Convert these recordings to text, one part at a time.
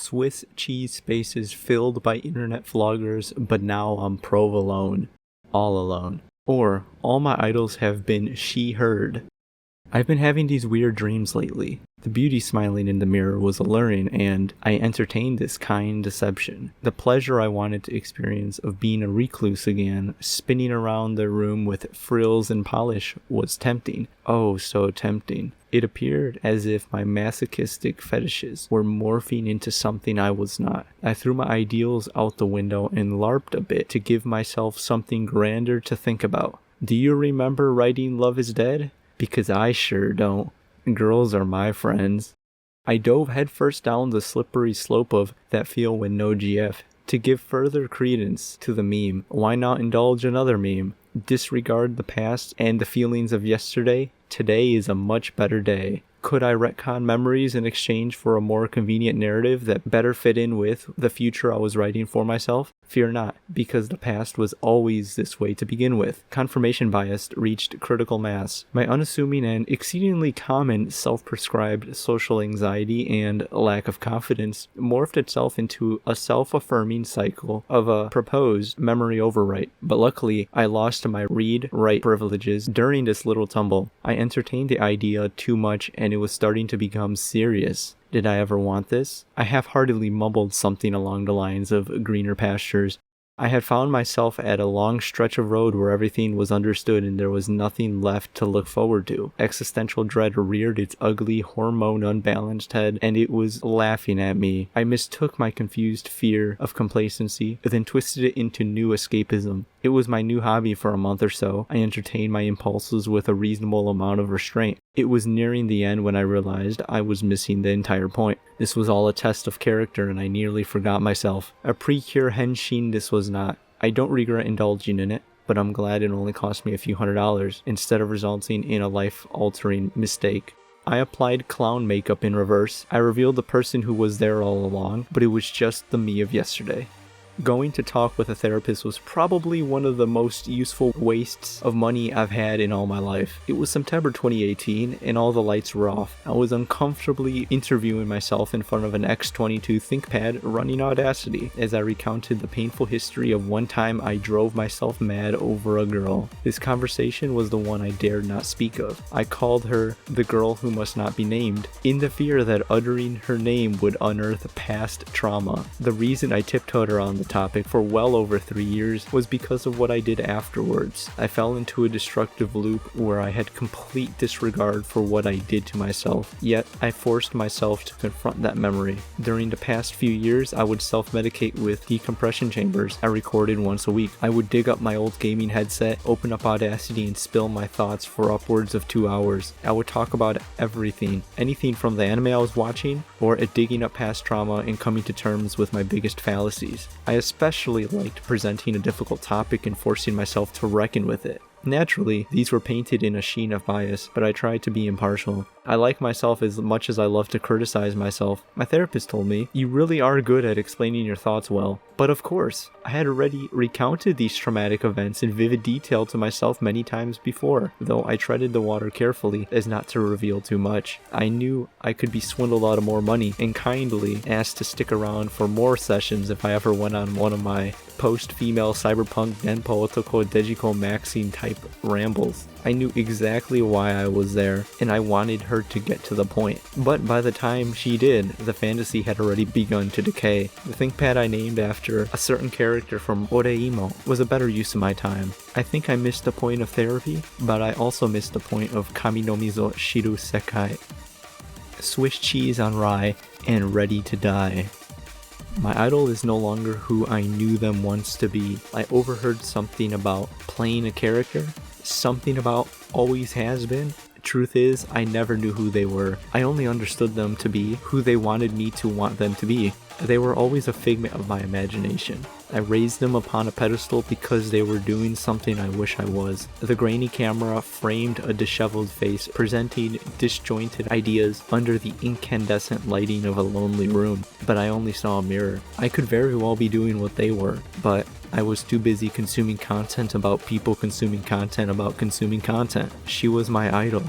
Swiss cheese spaces filled by internet vloggers, but now I'm provolone. All alone. Or, all my idols have been she-heard. I've been having these weird dreams lately. The beauty smiling in the mirror was alluring, and I entertained this kind deception. The pleasure I wanted to experience of being a recluse again, spinning around the room with frills and polish, was tempting. Oh, so tempting. It appeared as if my masochistic fetishes were morphing into something I was not. I threw my ideals out the window and LARPed a bit to give myself something grander to think about. Do you remember writing Love is Dead? Because I sure don't. Girls are my friends. I dove headfirst down the slippery slope of that feel when no GF. To give further credence to the meme, why not indulge another meme? Disregard the past and the feelings of yesterday? Today is a much better day. Could I retcon memories in exchange for a more convenient narrative that better fit in with the future I was writing for myself? Fear not, because the past was always this way to begin with. Confirmation bias reached critical mass. My unassuming and exceedingly common self-prescribed social anxiety and lack of confidence morphed itself into a self-affirming cycle of a proposed memory overwrite. But luckily, I lost my read-write privileges during this little tumble. I entertained the idea too much and it was starting to become serious. Did I ever want this? I half-heartedly mumbled something along the lines of greener pastures. I had found myself at a long stretch of road where everything was understood and there was nothing left to look forward to. Existential dread reared its ugly, hormone-unbalanced head, and it was laughing at me. I mistook my confused fear of complacency, then twisted it into new escapism. It was my new hobby for a month or so. I entertained my impulses with a reasonable amount of restraint. It was nearing the end when I realized I was missing the entire point. This was all a test of character and I nearly forgot myself. A precure henshin this was not. I don't regret indulging in it, but I'm glad it only cost me a few $100s instead of resulting in a life-altering mistake. I applied clown makeup in reverse. I revealed the person who was there all along, but it was just the me of yesterday. Going to talk with a therapist was probably one of the most useful wastes of money I've had in all my life. It was September 2018 and all the lights were off. I was uncomfortably interviewing myself in front of an X22 ThinkPad running Audacity as I recounted the painful history of one time I drove myself mad over a girl. This conversation was the one I dared not speak of. I called her the girl who must not be named, in the fear that uttering her name would unearth past trauma. The reason I tiptoed around the topic for well over 3 years was because of what I did afterwards. I fell into a destructive loop where I had complete disregard for what I did to myself, yet I forced myself to confront that memory. During the past few years, I would self-medicate with decompression chambers I recorded once a week. I would dig up my old gaming headset, open up Audacity and spill my thoughts for upwards of 2 hours. I would talk about everything, anything from the anime I was watching, or at digging up past trauma and coming to terms with my biggest fallacies. I especially liked presenting a difficult topic and forcing myself to reckon with it. Naturally, these were painted in a sheen of bias, but I tried to be impartial. I like myself as much as I love to criticize myself. My therapist told me, "You really are good at explaining your thoughts well." But of course, I had already recounted these traumatic events in vivid detail to myself many times before, though I treaded the water carefully as not to reveal too much. I knew I could be swindled out of more money and kindly asked to stick around for more sessions if I ever went on one of my post-female cyberpunk Denpo Otoko Dejiko Maxine type rambles. I knew exactly why I was there, and I wanted her to get to the point. But by the time she did, the fantasy had already begun to decay. The ThinkPad I named after a certain character from Oreimo was a better use of my time. I think I missed the point of therapy, but I also missed the point of Kami no Mizo Shiru Sekai. Swiss cheese on rye and ready to die. My idol is no longer who I knew them once to be. I overheard something about playing a character, something about always has been. Truth is, I never knew who they were. I only understood them to be who they wanted me to want them to be. They were always a figment of my imagination. I raised them upon a pedestal because they were doing something I wish I was. The grainy camera framed a disheveled face, presenting disjointed ideas under the incandescent lighting of a lonely room, but I only saw a mirror. I could very well be doing what they were, but I was too busy consuming content about people consuming content about consuming content. She was my idol.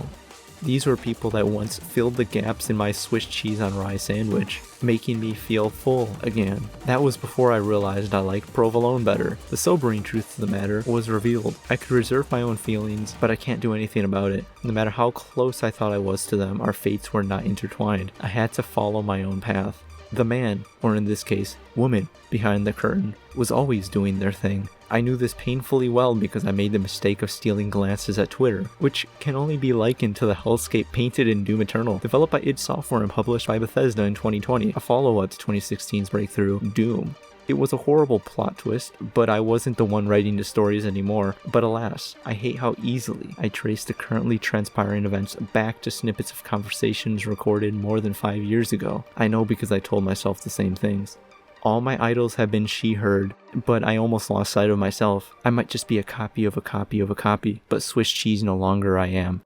These were people that once filled the gaps in my Swiss cheese on rye sandwich, making me feel full again. That was before I realized I liked provolone better. The sobering truth of the matter was revealed. I could reserve my own feelings, but I can't do anything about it. No matter how close I thought I was to them, our fates were not intertwined. I had to follow my own path. The man, or in this case, woman, behind the curtain, was always doing their thing. I knew this painfully well because I made the mistake of stealing glances at Twitter, which can only be likened to the hellscape painted in Doom Eternal, developed by id Software and published by Bethesda in 2020, a follow-up to 2016's breakthrough, Doom. It was a horrible plot twist, but I wasn't the one writing the stories anymore. But alas, I hate how easily I trace the currently transpiring events back to snippets of conversations recorded more than 5 years ago. I know because I told myself the same things. All my idols have been she-heard, but I almost lost sight of myself. I might just be a copy of a copy of a copy, but Swiss cheese no longer I am.